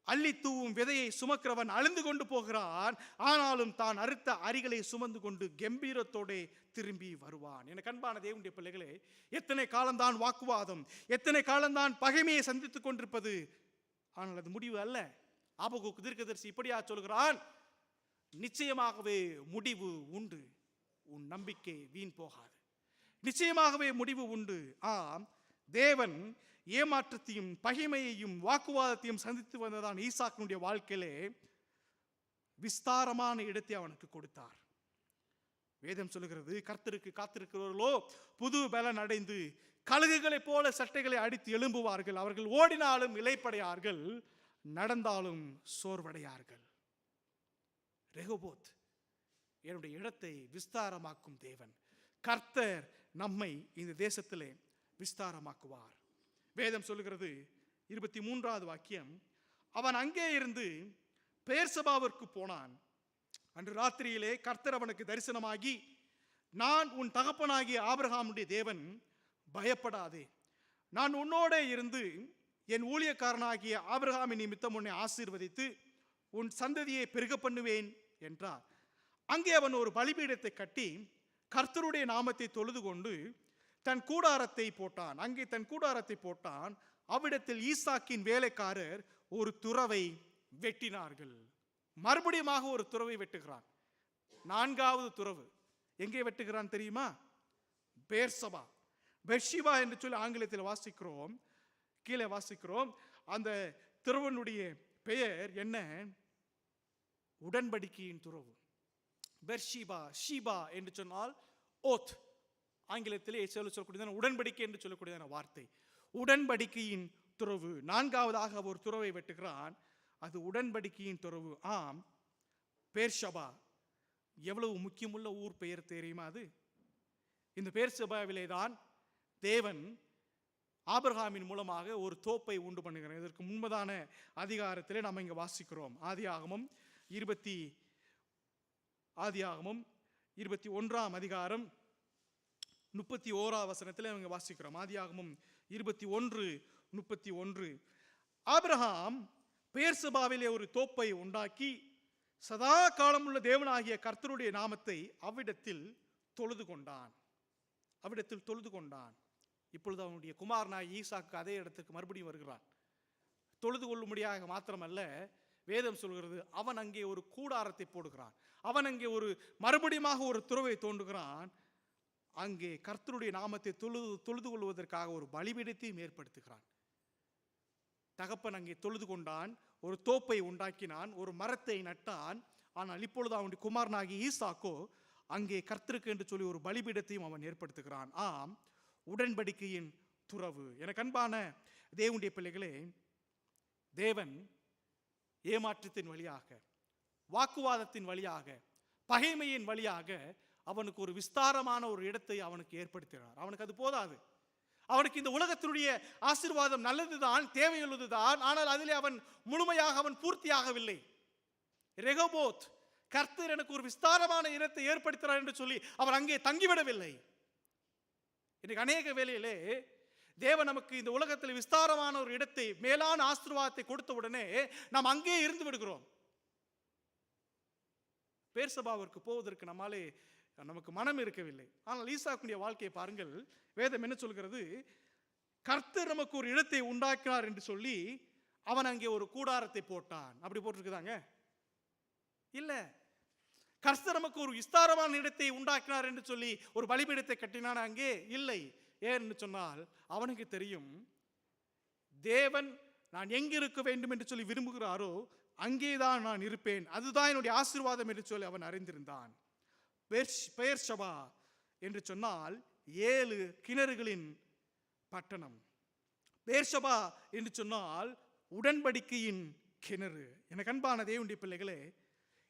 அள்ளி தூவும் விதையை சுமக்கிறவன் அழிந்து கொண்டு போகிறான், ஆனாலும் தான் அறுத்த அரிகளை சுமந்து கொண்டு கம்பீரத்தோட திரும்பி வருவான். எனக்கு அன்பான தேவனுடைய பிள்ளைகளே, எத்தனை காலம்தான் வாக்குவாதம், எத்தனை காலம்தான் பகைமையை சந்தித்துக் கொண்டிருப்பது? ஆனால் அது முடிவு அல்ல. ஆபகுக்கு தீர்க்கதரிசி இப்படியா சொல்கிறான், நிச்சயமாகவே முடிவு உண்டு, உன் நம்பிக்கை வீண் போகாது. நிச்சயமாகவே முடிவு உண்டு. ஆம், தேவன் ஏமாற்றத்தையும் பகைமையையும் வாக்குவாதத்தையும் சந்தித்து வந்ததான் ஈசாக்கினுடைய வாழ்க்கையிலே விஸ்தாரமான இடத்தை அவனுக்கு கொடுத்தார். வேதம் சொல்லுகிறது, கர்த்தருக்கு காத்திருக்கிறவர்களோ புது பலன் அடைந்து கழுகுகளைப் போல சட்டைகளை அடித்து எழும்புவார்கள். அவர்கள் ஓடினாலும் இளைப்படையார்கள், நடந்தாலும் சோர்வடையார்கள். ரெகோபோத், என்னுடைய இடத்தை விஸ்தாரமாக்கும் தேவன். கர்த்தர் நம்மை இந்த தேசத்திலே விஸ்தாரமாக்குவார். வேதம் சொல்லுகிறது 23வது வாக்கியம், அவன் அங்கே இருந்து பெயர்சபாவிற்கு போனான். அன்று ராத்திரியிலே கர்த்தர் அவனுக்கு தரிசனமாகி, நான் உன் தகப்பனாகிய ஆபிரகாமுடைய தேவன், பயப்படாதே, நான் உன்னோட இருந்து என் ஊழியக்காரனாகிய ஆபிரகாமின் நிமித்தம் உன்னை ஆசீர்வதித்து உன் சந்ததியை பெருக பண்ணுவேன் என்றார். அங்கே அவன் ஒரு பலிபீடத்தை கட்டி கர்த்தருடைய நாமத்தை தொழுது கொண்டு தன் கூடாரத்தை போட்டான். அங்கே தன் கூடாரத்தை போட்டான். அவ்விடத்தில் ஈசாக்கின் வேலைக்காரர் ஒரு துறவை வெட்டினார்கள். மறுபடியும் ஒரு துறவை வெட்டுகிறான். 4வது துறவு எங்கே வெட்டுகிறான் தெரியுமா? பெயர்சபா, பெர்ஷிபா என்று சொல்லி ஆங்கிலத்தில் வாசிக்கிறோம், கீழே வாசிக்கிறோம். அந்த துறவனுடைய பெயர் என்ன? உடன்படிக்கையின் துறவு. பெர்ஷிபா, ஷீபா என்று சொன்னால் ஓத், ஆங்கிலத்திலே சொல்லக்கூடியதான உடன்படிக்கை என்று சொல்லக்கூடியதான வார்த்தை. உடன்படிக்கையின் துறவு. 4வதாக ஒரு துறவை வெட்டுகிறான். அது உடன்படிக்கையின் துறவு. ஆம், பெர்ஷபா எவ்வளவு முக்கியமுள்ள ஊர் பெயர் தெரியுமா? அது இந்த பெர்ஷபாவிலே தான் தேவன் ஆபிரகாமின் மூலமாக ஒரு தோப்பை உண்டு பண்ணுகிறார். இதற்கு முன்பதான அதிகாரத்திலே நாம் இங்கே வாசிக்கிறோம். ஆதியாகமம் 21 அதிகாரம் 31 வசனத்தில் அவங்க வாசிக்கிறோம். ஆதியாகமம் 21:31. ஆபிரகாம் பெயர்சபாவிலே ஒரு தோப்பை உண்டாக்கி சதா காலமுள்ள தேவனாகிய கர்த்தருடைய நாமத்தை அவ்விடத்தில் தொழுது கொண்டான். இப்பொழுது அவனுடைய குமாரனாய் ஈசாக்கு அதே இடத்துக்கு மறுபடியும் வருகிறான். தொழுது கொள்ளும்படியாக மாத்திரமல்ல, வேதம் சொல்கிறது அவன் அங்கே ஒரு கூடாரத்தை போடுகிறான். அவன் அங்கே மறுபடியும் ஒரு துறவை தோண்டுகிறான். அங்கே கர்த்தருடைய நாமத்தை தொழுது கொள்வதற்காக ஒரு பலிபீடத்தையும் ஏற்படுத்துகிறான். தகப்பன் அங்கே தொழுது கொண்டான், ஒரு தோப்பை உண்டாக்கினான், ஒரு மரத்தை நட்டான். ஆனால் இப்பொழுது அவனுடைய குமாரனாகி ஈசாக்கோ அங்கே கர்த்தருக்கு என்று சொல்லி ஒரு பலிபீடத்தையும் அவன் ஏற்படுத்துகிறான். ஆம், உடன்படிக்கையின் துறவு. எனக்கு அன்பான தேவனுடைய பிள்ளைகளே, தேவன் ஏமாற்றத்தின் வழியாக, வாக்குவாதத்தின் வழியாக, பகைமையின் வழியாக அவனுக்கு ஒரு விஸ்தாரமான ஒரு இடத்தை அவனுக்கு ஏற்படுத்தினார். அவனுக்கு அது போதாது. அவனுக்கு இந்த உலகத்தினுடைய ஆசீர்வாதம் நல்லதுதான், தேவையுள்ளதுதான். ஆனால் அதிலே அவன் முழுமையாக பூர்த்தியாகவில்லை. ரெகோபோத், கர்த்தர் எனக்கு ஒரு விஸ்தாரமான இடத்தை ஏற்படுத்தினார் என்று சொல்லி அவன் அங்கே தங்கிவிடவில்லை. இன்னைக்கு அநேக வேளையிலே தேவன் நமக்கு இந்த உலகத்தில் விஸ்தாரமான ஒரு இடத்தை, மேலான ஆசீர்வாதத்தை கொடுத்த உடனே நாம் அங்கே இருந்து விடுகிறோம். பெயர்சபாவிற்கு போவதற்கு நமக்கு மனம் இருக்கவில்லை. ஆனால் ஈசாக்குடைய வாழ்க்கையை பாருங்கள். வேதம் என்ன சொல்கிறது? கர்த்தர் நமக்கு ஒரு இடத்தை உண்டாக்கினார் என்று சொல்லி அவன் அங்கே ஒரு கூடாரத்தை போட்டான். அப்படி போட்டிருக்குதாங்க? இல்ல. கர்த்தர் நமக்கு ஒரு விஸ்தாரமான இடத்தை உண்டாக்கினார் என்று சொல்லி ஒரு பலிபீடத்தை கட்டினான் அங்கே? இல்லை. ஏன்னு சொன்னால் அவனுக்கு தெரியும், தேவன் நான் எங்கே இருக்க வேண்டும் என்று சொல்லி விரும்புகிறாரோ அங்கேதான் நான் இருப்பேன், அதுதான் என்னுடைய ஆசீர்வாதம் என்று சொல்லி அவன் அறிந்திருந்தான். பெயர்சபா என்று சொன்னால் 7 கிணறுகளின் பட்டணம். பெயர்சபா என்று சொன்னால் உடன்படிக்கையின் கிணறு. எனக்கு அன்பான தேவனுடைய பிள்ளைகளே,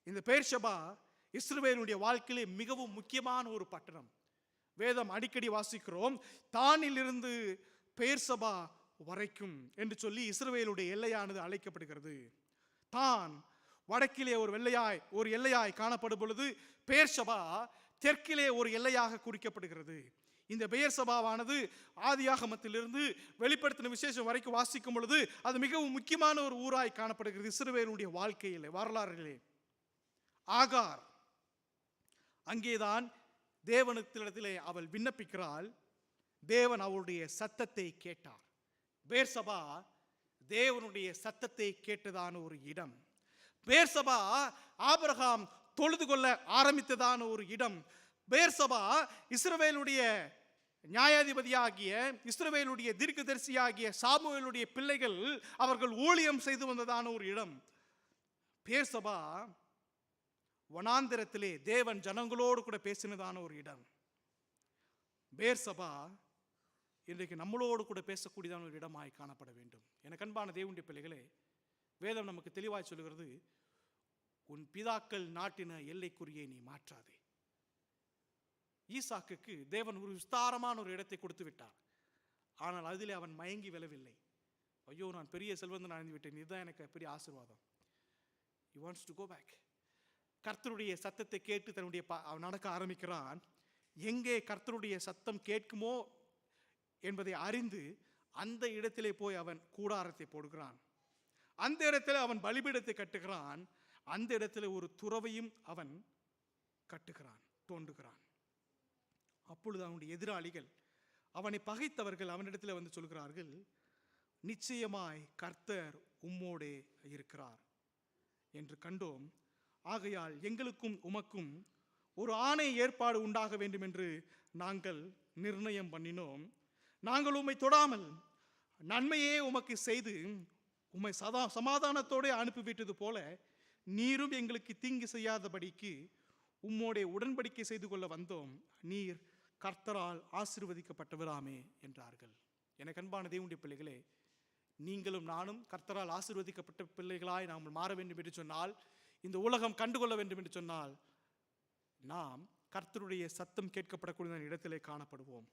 இந்த பெயர்சபா இஸ்ரவேலுடைய வாழ்க்கையிலே மிகவும் முக்கியமான ஒரு பட்டணம். வேதம் அடிக்கடி வாசிக்கிறோம், தானிலிருந்து பெயர்சபா வரைக்கும் என்று சொல்லி இஸ்ரவேலுடைய எல்லையானது அழைக்கப்படுகிறது. தான் வடக்கிலே ஒரு எல்லையாய் காணப்படும் பொழுது பெயர்சபா தெற்கிலே ஒரு எல்லையாக குறிக்கப்படுகிறது. இந்த பெயர்சபாவானது ஆதியாகமத்திலிருந்து வெளிப்படுத்தின விசேஷம் வரைக்கும் வாசிக்கும் பொழுது அது மிகவும் முக்கியமான ஒரு ஊராய் காணப்படுகிறது இஸ்ரவேலுடைய வாழ்க்கையிலே, வரலாறுகளே. ஆகார் அங்கேதான் தேவனிடத்திலே அவள் விண்ணப்பிக்கிறாள். தேவன் அவளுடைய சத்தத்தை கேட்டார். பெயர்சபா தேவனுடைய சத்தத்தை கேட்டதான ஒரு இடம். பெயர்சபா ஆபிரகாம் தொழுது கொள்ள ஆரம்பித்ததான ஒரு இடம். பெயர்சபா இஸ்ரவேலுடைய நியாயாதிபதியாகிய, இஸ்ரவேலுடைய தீர்க்கதரிசியாகிய சாமுவேலுடைய பிள்ளைகள் அவர்கள் ஊழியம் செய்து வந்ததான ஒரு இடம். பெயர்சபா வனாந்திரத்திலே தேவன் ஜனங்களோடு கூட பேசினதான ஒரு இடம். பெயர்சபா இன்றைக்கு நம்மளோடு கூட பேசக்கூடியதான ஒரு இடமாய் காணப்பட வேண்டும். எனக்கு அன்பான தேவனுடைய பிள்ளைகளே, வேதம் நமக்கு தெளிவாய் சொல்கிறது, உன் பிதாக்கள் நாட்டின எல்லைக்குறியை நீ மாற்றாதே. ஈசாக்குக்கு தேவன் ஒரு விஸ்தாரமான ஒரு இடத்தை கொடுத்து விட்டார். ஆனால் அதிலே அவன் மயங்கி விழவில்லை. ஐயோ, நான் பெரிய செல்வந்தன் அடைந்து விட்டேன், இதுதான் எனக்கு பெரிய ஆசீர்வாதம். He wants to go back. கர்த்தருடைய சத்தத்தை கேட்டு தன்னுடைய நடக்க ஆரம்பிக்கிறான். எங்கே கர்த்தருடைய சத்தம் கேட்குமோ என்பதை அறிந்து அந்த இடத்திலே போய் அவன் கூடாரத்தை போடுகிறான். அந்த இடத்துல அவன் பலிபீடத்தை கட்டுகிறான். அந்த இடத்துல ஒரு துறவையும் அவன் கட்டுகிறான், தோண்டுகிறான். அப்பொழுது அவனுடைய எதிராளிகள், அவனை பகைத்தவர்கள் அவனிடத்தில் வந்து சொல்கிறார்கள், நிச்சயமாய் கர்த்தர் உம்மோடே இருக்கிறார் என்று கண்டோம். ஆகையால் எங்களுக்கும் உமக்கும் ஒரு ஆணை ஏற்பாடு உண்டாக வேண்டும் என்று நாங்கள் நிர்ணயம் பண்ணினோம். நாங்கள் உம்மை தொடாமல் நன்மையே உமக்கு செய்து உம்மை சமாதானத்தோடு அனுப்பிவிட்டது போல நீரும் எங்களுக்கு தீங்கு செய்யாதபடிக்கு உம்மோட உடன்படிக்கை செய்து கொள்ள வந்தோம். நீர் கர்த்தரால் ஆசீர்வதிக்கப்பட்டவராமே என்றார்கள். எனக்கு அன்பான தேவனுடைய பிள்ளைகளே, நீங்களும் நானும் கர்த்தரால் ஆசீர்வதிக்கப்பட்ட பிள்ளைகளாய் நாம் மாற வேண்டும் என்று சொன்னால், இந்த உலகம் கண்டுகொள்ள வேண்டும் என்று சொன்னால், நாம் கர்த்தருடைய சத்தம் கேட்கப்படக்கூடிய இடத்திலே காணப்படுவோம்.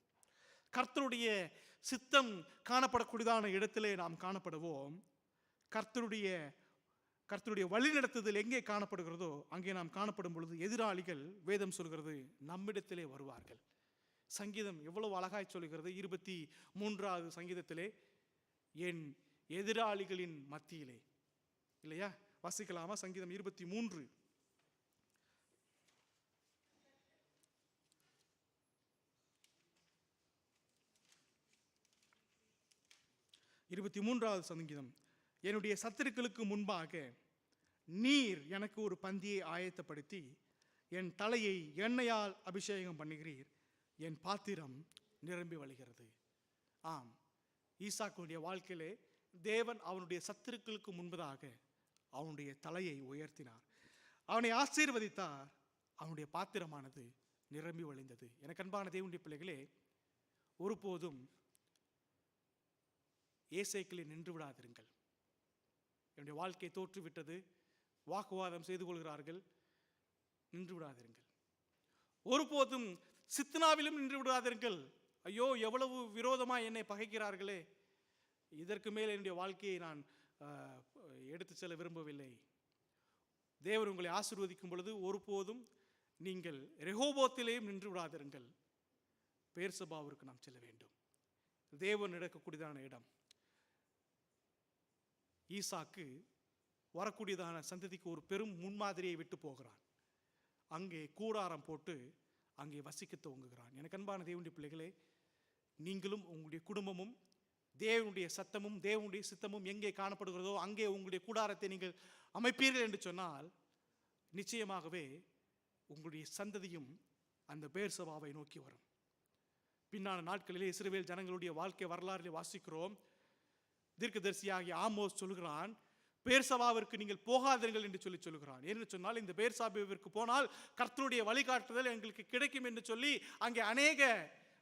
கர்த்தருடைய சித்தம் காணப்படக்கூடியதான இடத்திலே நாம் காணப்படுவோம். கர்த்தருடைய வழிநடத்துதல் எங்கே காணப்படுகிறதோ அங்கே நாம் காணப்படும் பொழுது எதிராளிகள், வேதம் சொல்கிறது, நம்மிடத்திலே வருவார்கள். சங்கீதம் எவ்வளவு அழகாய் சொல்கிறது. 23வது சங்கீதத்திலே, என் எதிராளிகளின் மத்தியிலே, இல்லையா? வாசிக்கலாமா? சங்கீதம் 23. சங்கீதம். என்னுடைய சத்துருக்களுக்கு முன்பாக நீர் எனக்கு ஒரு பந்தியை ஆயத்தப்படுத்தி என் தலையை எண்ணெயால் அபிஷேகம் பண்ணுகிறீர், என் பாத்திரம் நிரம்பி வழிகிறது. ஆம், ஈசாக்குடைய வாழ்க்கையிலே தேவன் அவனுடைய சத்துருக்களுக்கு முன்பதாக அவனுடைய தலையை உயர்த்தினார், அவனை ஆசீர்வதித்தார், அவனுடைய பாத்திரமானது நிரம்பி வழிந்தது. எனக்கு அன்பான தேவனுடைய பிள்ளைகளே, ஒருபோதும் ஏசைக்களில் நின்று விடாதிருங்கள். என்னுடைய வாழ்க்கை தோற்றுவிட்டது, வாக்குவாதம் செய்து கொள்கிறார்கள், நின்று விடாதிருங்கள். ஒருபோதும் சித்னாவிலும் நின்று விடாதிருங்கள். ஐயோ, எவ்வளவு விரோதமாக என்னை பகைக்கிறார்களே, இதற்கு மேல் என்னுடைய வாழ்க்கையை நான் எடுத்து செல்ல விரும்பவில்லை. தேவன் உங்களை ஆசீர்வதிக்கும் பொழுது ஒருபோதும் நீங்கள் ரெகோபோத்திலேயும் நின்று விடாதிருங்கள். பெயர்சபாவிற்கு நாம் செல்ல வேண்டும். தேவன் நடக்கக்கூடியதான இடம். ஈசாக்கு வரக்கூடியதான சந்ததிக்கு ஒரு பெரும் முன்மாதிரியை விட்டு போகிறான். அங்கே கூடாரம் போட்டு அங்கே வசிக்க துவங்குகிறான். எனக்கு அன்பான தேவனுடைய பிள்ளைகளே, நீங்களும் உங்களுடைய குடும்பமும் தேவனுடைய சத்தமும் தேவனுடைய சித்தமும் எங்கே காணப்படுகிறதோ அங்கே உங்களுடைய கூடாரத்தை நீங்கள் அமைப்பீர்கள் என்று சொன்னால், நிச்சயமாகவே உங்களுடைய சந்ததியும் அந்த பெயர்சபாவை நோக்கி வரும். பின்னான நாட்களிலே இஸ்ரவேல் ஜனங்களுடைய வாழ்க்கை வரலாறுகளை வாசிக்கிறோம். தீர்க்கதரிசியாகிய ஆமோஸ் சொல்கிறான், பெயர்சபாவிற்கு நீங்கள் போகாதீர்கள் என்று சொல்லுகிறான். என்று சொன்னால், இந்த பெயர்சபாவிற்கு போனால் கர்த்தருடைய வழிகாட்டுதல் எங்களுக்கு கிடைக்கும் என்று சொல்லி அங்கே அநேக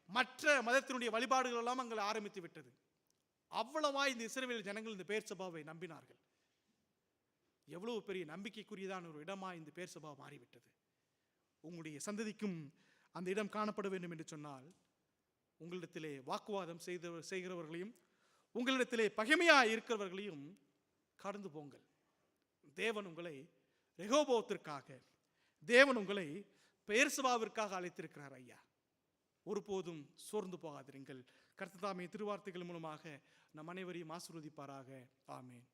மற்ற மதத்தினுடைய வழிபாடுகள் எல்லாம் அங்கே ஆரம்பித்து விட்டது. அவ்வளவா இந்த இஸ்ரவேல் ஜனங்கள் இந்த பெயர்சபாவை நம்பினார்கள். எவ்வளவு பெரிய நம்பிக்கைக்குரியதான ஒரு இடமா இந்த பெயர்சபா மாறிவிட்டது. உங்களுடைய சந்ததிக்கும் அந்த இடம் காணப்பட வேண்டும் என்று சொன்னால், உங்களிடத்திலே வாக்குவாதம் செய்கிறவர்களையும் உங்களிடத்திலே பகைமையாக இருக்கிறவர்களையும் கடந்து போங்கள். தேவன் உங்களை ரெகோபோத்திற்காக, தேவன் உங்களை பெயர்சபாவிற்காக அழைத்திருக்கிறார். ஐயா, ஒருபோதும் சோர்ந்து போகாதிருங்கள். கர்த்தர் தாமே திருவார்த்தைகள் மூலமாக நம் அனைவரையும் ஆசீர்வதிப்பாராக. ஆமென்.